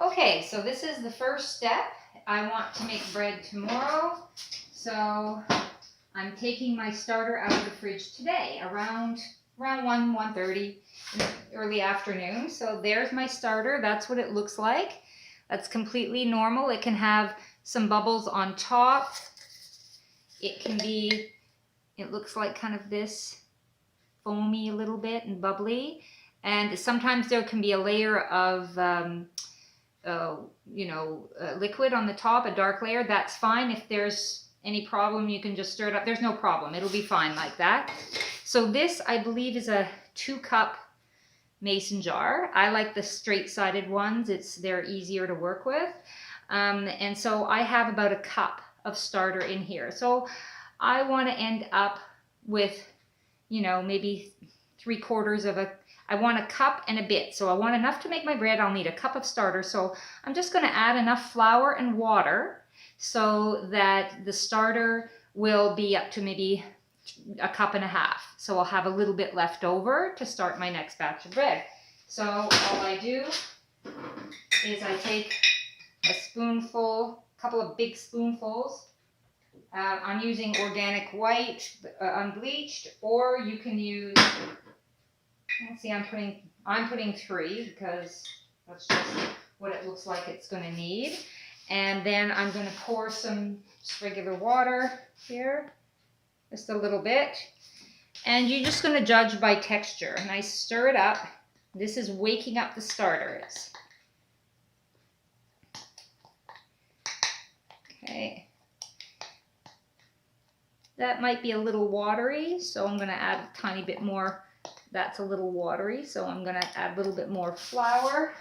Okay, so this is the first step. I want to make bread tomorrow, so I'm taking my starter out of the fridge today around 1:30 in the early afternoon. So there's my starter. That's what it looks like. That's completely normal. It can have some bubbles on top. It can be, it looks like kind of this foamy a little bit and bubbly. And sometimes there can be a layer of liquid on the top, a dark layer. That's fine. If there's any problem, you can just stir it up. There's no problem. It'll be fine like that. So this, I believe, is a 2-cup mason jar. I like the straight-sided ones. They're easier to work with. And so I have about a cup of starter in here. So I want to end up with, maybe 3/4 of a, I want a cup and a bit. So I want enough to make my bread. I'll need a cup of starter. So I'm just going to add enough flour and water so that the starter will be up to maybe a cup and a half. So I'll have a little bit left over to start my next batch of bread. So all I do is I take a couple of big spoonfuls. I'm using organic white, unbleached, or you can use, let's see, I'm putting 3 because that's just what it looks like it's going to need. And then I'm going to pour some just regular water here, just a little bit. And you're just going to judge by texture. And I stir it up. This is waking up the starters. Okay. That might be a little watery, so I'm going to add a tiny bit more. That's a little watery, so I'm going to add a little bit more flour.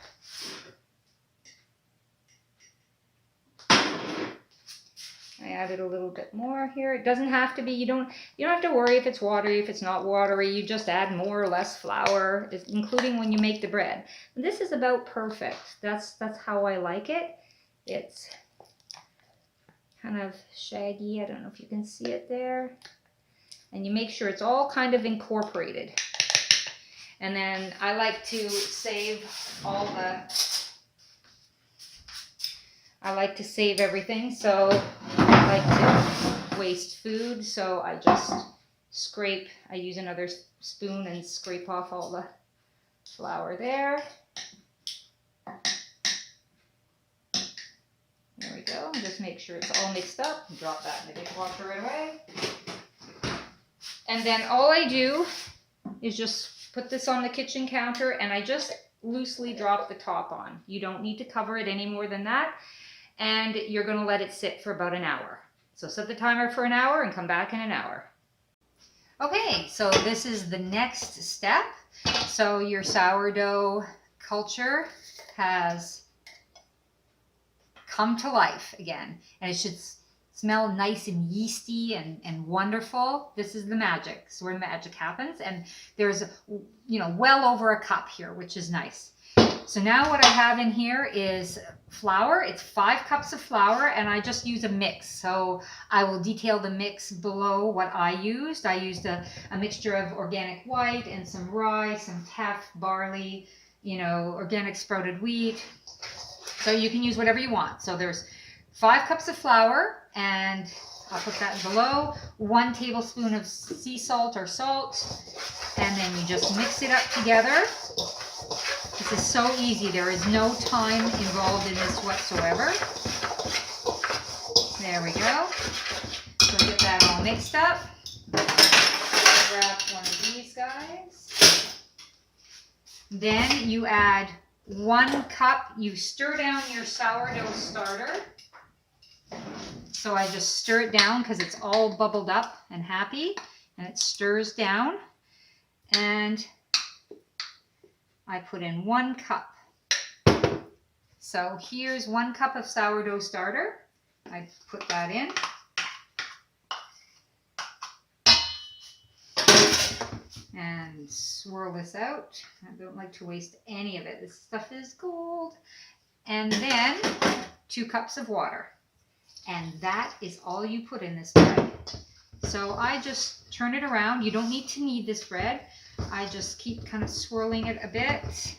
I added a little bit more here. It doesn't have to be, you don't have to worry if it's watery, if it's not watery. You just add more or less flour, including when you make the bread. And this is about perfect. That's how I like it. It's kind of shaggy. I don't know if you can see it there. And you make sure it's all kind of incorporated. And then I like to save everything, so I like to waste food, so I just I use another spoon and scrape off all the flour there. There we go. Just make sure it's all mixed up. Drop that in the dishwasher right away. And then all I do is just put this on the kitchen counter, and I just loosely drop the top on. You don't need to cover it any more than that. And you're going to let it sit for about an hour. So set the timer for an hour and come back in an hour. Okay, so this is the next step. So your sourdough culture has come to life again. And it should smell nice and yeasty and wonderful. This is the magic. So where the magic happens. And there's, well over a cup here, which is nice. So now what I have in here is flour. It's 5 cups of flour, and I just use a mix. So I will detail the mix below what I used. I used a mixture of organic white and some rye, some teff, barley, organic sprouted wheat. So you can use whatever you want. So there's 5 cups of flour, and I'll put that below. 1 tablespoon of sea salt or salt, and then you just mix it up together. This is so easy. There is no time involved in this whatsoever. There we go. So get that all mixed up. Grab one of these guys. Then you add 1 cup. You stir down your sourdough starter. So I just stir it down because it's all bubbled up and happy. And it stirs down. And I put in 1 cup. So here's 1 cup of sourdough starter. I put that in. And swirl this out. I don't like to waste any of it. This stuff is gold. And then 2 cups of water. And that is all you put in this bread. So I just turn it around. You don't need to knead this bread. I just keep kind of swirling it a bit.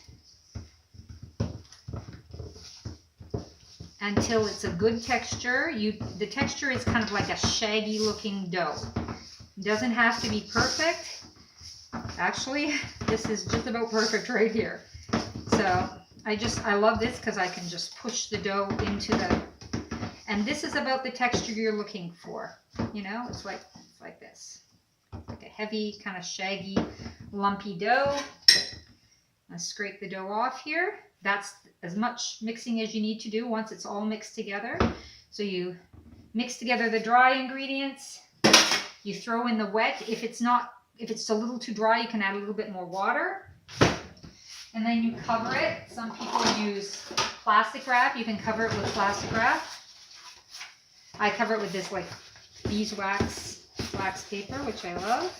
until it's a good texture. The texture is kind of like a shaggy looking dough. It doesn't have to be perfect. Actually, this is just about perfect right here. So I love this because I can just push the dough into the, and this is about the texture you're looking for. You know, it's like this, like a heavy kind of shaggy, lumpy dough. I scrape the dough off here. That's as much mixing as you need to do once it's all mixed together. So you mix together the dry ingredients. You throw in the wet. If it's a little too dry, you can add a little bit more water. And then you cover it. Some people use plastic wrap. You can cover it with plastic wrap. I cover it with this like beeswax paper, which I love.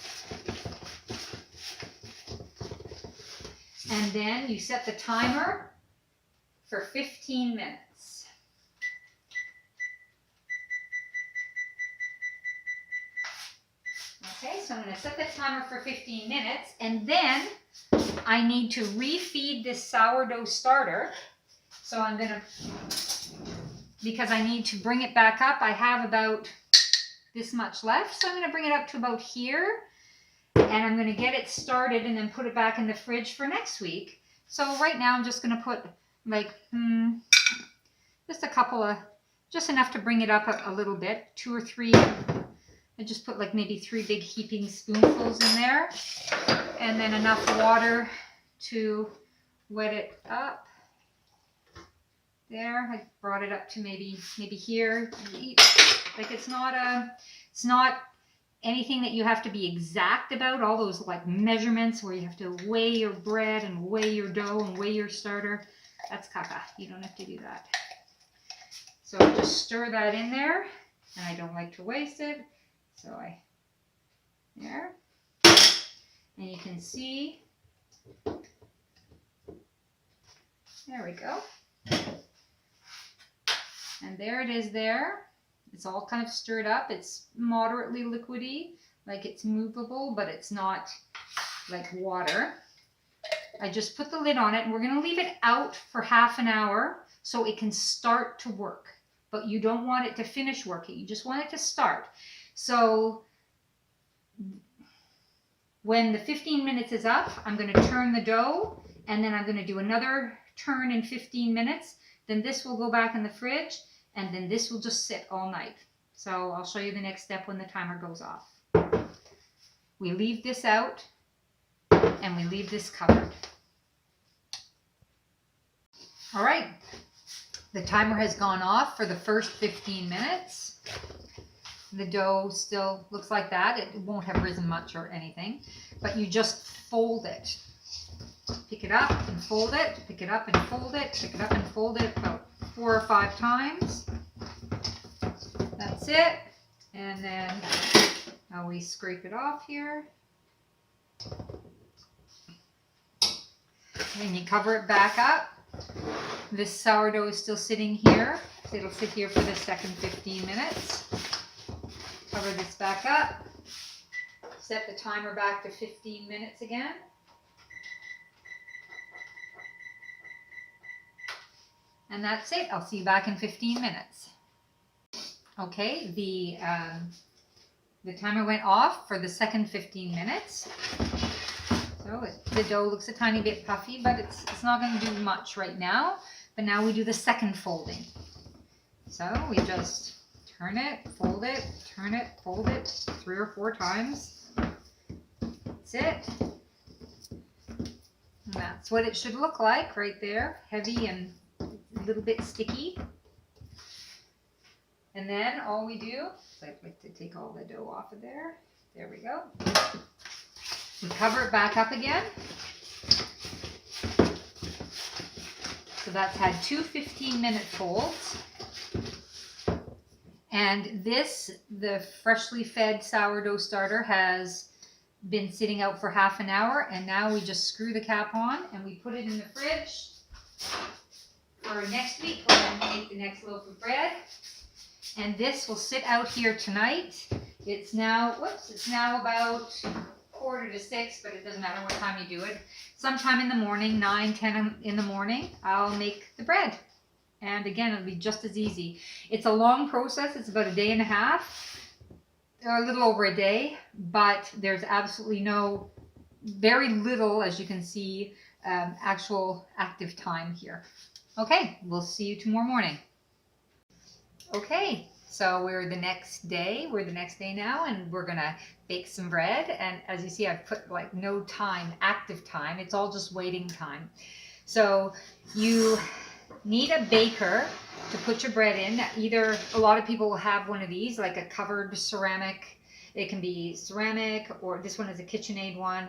And then you set the timer for 15 minutes. Okay, so I'm going to set the timer for 15 minutes, and then I need to refeed this sourdough starter. So I'm going to, because I need to bring it back up, I have about this much left, so I'm going to bring it up to about here. And I'm going to get it started and then put it back in the fridge for next week. So right now I'm just going to put like just a couple of, just enough to bring it up a little bit, 2 or 3. I just put like maybe 3 big heaping spoonfuls in there, and then enough water to wet it up. There, I brought it up to maybe here. Like it's not anything that you have to be exact about, all those like measurements where you have to weigh your bread and weigh your dough and weigh your starter. That's caca. You don't have to do that. So I just stir that in there, and I don't like to waste it. So there. And you can see, there we go. And there it is there. It's all kind of stirred up. It's moderately liquidy, like it's movable, but it's not like water. I just put the lid on it, and we're going to leave it out for half an hour so it can start to work. But you don't want it to finish working. You just want it to start. So when the 15 minutes is up, I'm going to turn the dough, and then I'm going to do another turn in 15 minutes. Then this will go back in the fridge, and then this will just sit all night. So I'll show you the next step when the timer goes off. We leave this out, and we leave this covered. All right, the timer has gone off for the first 15 minutes. The dough still looks like that. It won't have risen much or anything, but you just fold it. Pick it up and fold it, pick it up and fold it, pick it up and fold it about 4 or 5 times. That's it. And then now we scrape it off here. And you cover it back up. This sourdough is still sitting here. So it'll sit here for the second 15 minutes. Cover this back up. Set the timer back to 15 minutes again. And that's it. I'll see you back in 15 minutes. Okay, the timer went off for the second 15 minutes. So the dough looks a tiny bit puffy, but it's not going to do much right now. But now we do the second folding. So we just turn it, turn it, fold it 3 or 4 times. That's it. And that's what it should look like right there. Heavy and a little bit sticky. And then all we do, so I'd like to take all the dough off of there. There we go. We cover it back up again. So that's had 2 15-minute folds. And this, the freshly fed sourdough starter, has been sitting out for half an hour. And now we just screw the cap on and we put it in the fridge for next week when we make the next loaf of bread. And this will sit out here tonight. It's now, it's now about 5:45, but it doesn't matter what time you do it. Sometime in the morning, 9, 10 in the morning, I'll make the bread. And again, it'll be just as easy. It's a long process. It's about a day and a half, or a little over a day, but there's absolutely very little, as you can see, actual active time here. Okay, we'll see you tomorrow morning. Okay, so we're the next day now, and we're gonna bake some bread. And as you see, I've put like no time, active time. It's all just waiting time. So you need a baker to put your bread in. Either a lot of people will have one of these, like a covered ceramic. It can be ceramic, or this one is a KitchenAid one,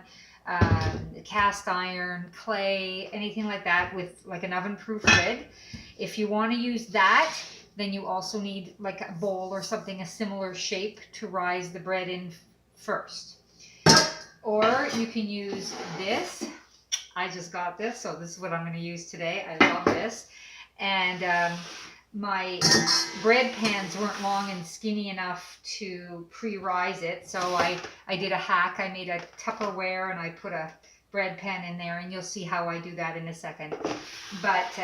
cast iron, clay, anything like that with like an oven-proof lid. If you want to use that, then you also need like a bowl or something a similar shape to rise the bread in first. Or you can use this. I just got this, so this is what I'm going to use today. I love this. And my bread pans weren't long and skinny enough to pre-rise it, so I did a hack. I made a Tupperware and I put a bread pan in there, and you'll see how I do that in a second. But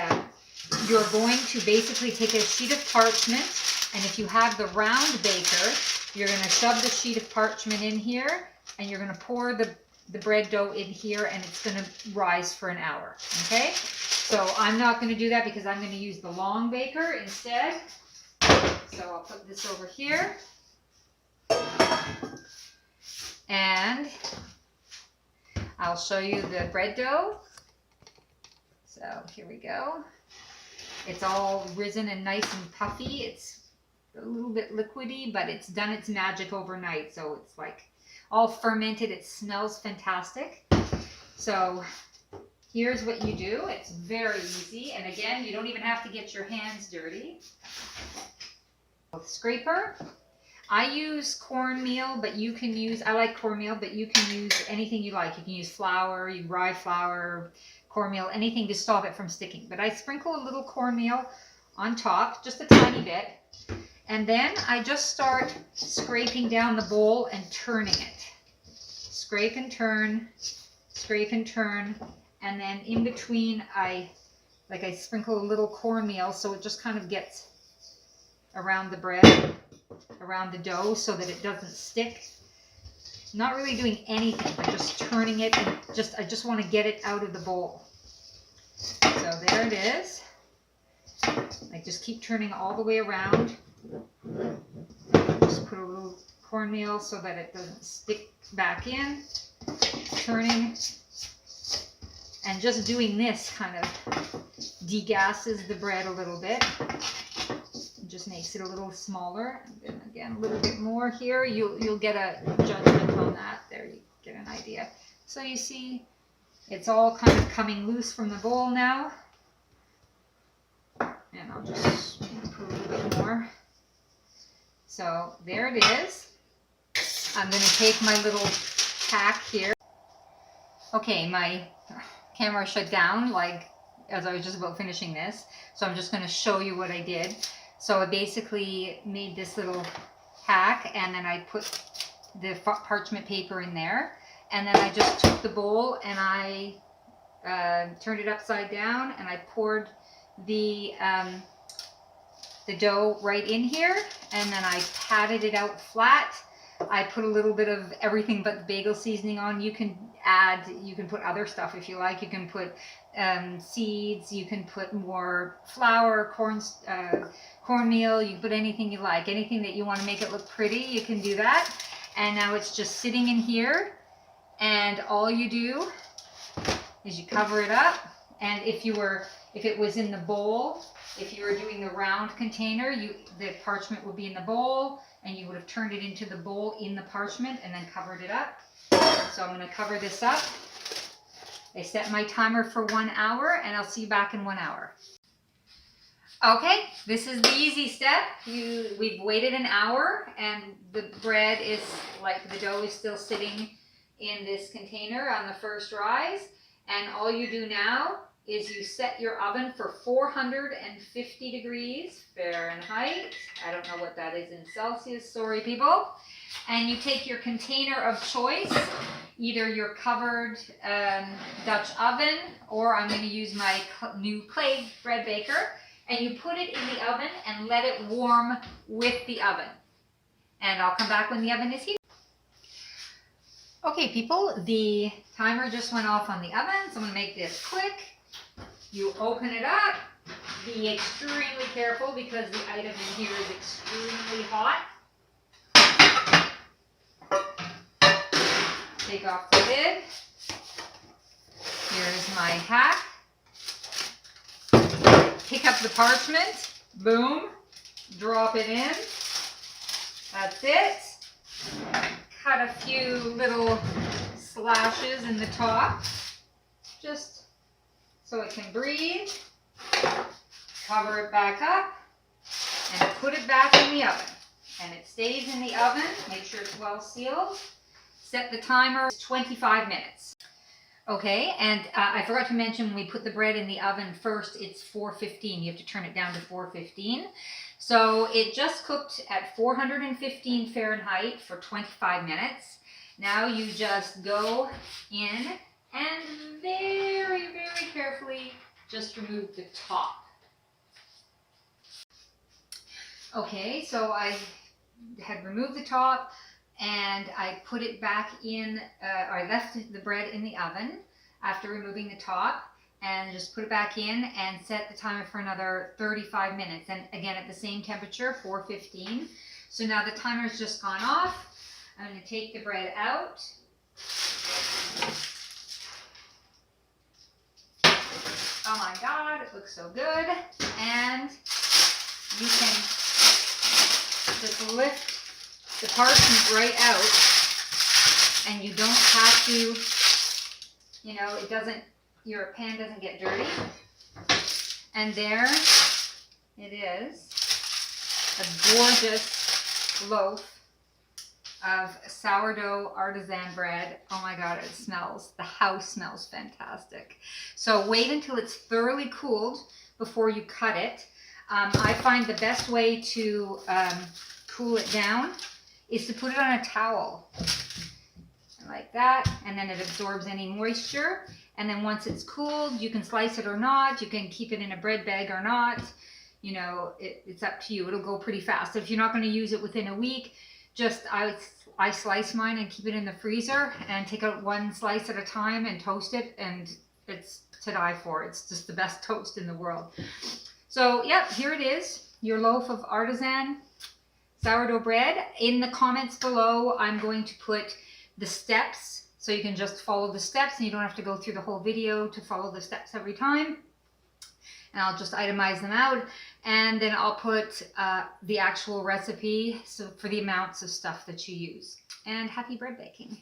you're going to basically take a sheet of parchment, and if you have the round baker, you're going to shove the sheet of parchment in here, and you're going to pour the bread dough in here, and it's going to rise for an hour. Okay, so I'm not going to do that because I'm going to use the long baker instead. So I'll put this over here, and I'll show you the bread dough. So here we go. It's all risen and nice and puffy. It's a little bit liquidy, but it's done its magic overnight, so it's like all fermented. It smells fantastic. So here's what you do. It's very easy, and again, you don't even have to get your hands dirty. With scraper, I use cornmeal, but you can use, I like cornmeal, but you can use anything you like. You can use flour, rye flour, cornmeal, anything to stop it from sticking. But I sprinkle a little cornmeal on top, just a tiny bit, and then I just start scraping down the bowl and turning it. Scrape and turn, and then in between I sprinkle a little cornmeal so it just kind of gets around the bread, around the dough, so that it doesn't stick. Not really doing anything, but just turning it, and I just want to get it out of the bowl. So there it is. I just keep turning all the way around. Just put a little cornmeal so that it doesn't stick back in. Turning. And just doing this kind of degasses the bread a little bit. It just makes it a little smaller. And then again, a little bit more here. You'll get a judgment on that. There, you get an idea. So you see, it's all kind of coming loose from the bowl now. And I'll just put a little bit more. So there it is. I'm going to take my little pack here. Okay, my camera shut down like as I was just about finishing this. So I'm just going to show you what I did. So I basically made this little hack, and then I put the parchment paper in there. And then I just took the bowl and I turned it upside down, and I poured the dough right in here, and then I patted it out flat. I put a little bit of everything but the bagel seasoning on. You can put other stuff if you like. You can put seeds, you can put more flour, cornmeal, you can put anything you like. Anything that you want to make it look pretty, you can do that. And now it's just sitting in here, and all you do is you cover it up. And if it was in the bowl, if you were doing the round container, the parchment would be in the bowl, and you would have turned it into the bowl in the parchment and then covered it up. So I'm going to cover this up. I set my timer for 1 hour, and I'll see you back in 1 hour. Okay, this is the easy step. We've waited an hour, and the bread is the dough is still sitting in this container on the first rise. And all you do now is you set your oven for 450 degrees Fahrenheit. I don't know what that is in Celsius, sorry people. And you take your container of choice, either your covered Dutch oven, or I'm going to use my new clay bread baker. and you put it in the oven and let it warm with the oven. And I'll come back when the oven is heated. Okay, people, the timer just went off on the oven, so I'm going to make this quick. You open it up. Be extremely careful because the item in here is extremely hot. Take off the lid. Here's my hack. Pick up the parchment. Boom. Drop it in. That's it. Cut a few little slashes in the top, just so it can breathe. Cover it back up and put it back in the oven. And it stays in the oven. Make sure it's well sealed. Set the timer 25 minutes. Okay, and I forgot to mention when we put the bread in the oven first, it's 415. You have to turn it down to 415. So it just cooked at 415 Fahrenheit for 25 minutes. Now you just go in and very, very carefully just remove the top. Okay, so I had removed the top and I put it back in, I left the bread in the oven after removing the top, and just put it back in and set the timer for another 35 minutes. And again, at the same temperature, 415. So now the timer's just gone off. I'm going to take the bread out. Oh my God, it looks so good. And you can just lift the parchment right out, and you don't have to, you know, it doesn't, your pan doesn't get dirty. And there it is, a gorgeous loaf of sourdough artisan bread. Oh my God, it smells, the house smells fantastic. So wait until it's thoroughly cooled before you cut it. I find the best way to cool it down is to put it on a towel like that, and then it absorbs any moisture. And then once it's cooled, you can slice it or not. You can keep it in a bread bag or not. You know, it's up to you. It'll go pretty fast. If you're not going to use it within a week, just I slice mine and keep it in the freezer and take out one slice at a time and toast it, and it's to die for. It's just the best toast in the world. So, yep, here it is, your loaf of artisan sourdough bread. In the comments below, I'm going to put the steps, so you can just follow the steps and you don't have to go through the whole video to follow the steps every time. And I'll just itemize them out, and then I'll put the actual recipe, so for the amounts of stuff that you use. And happy bread baking.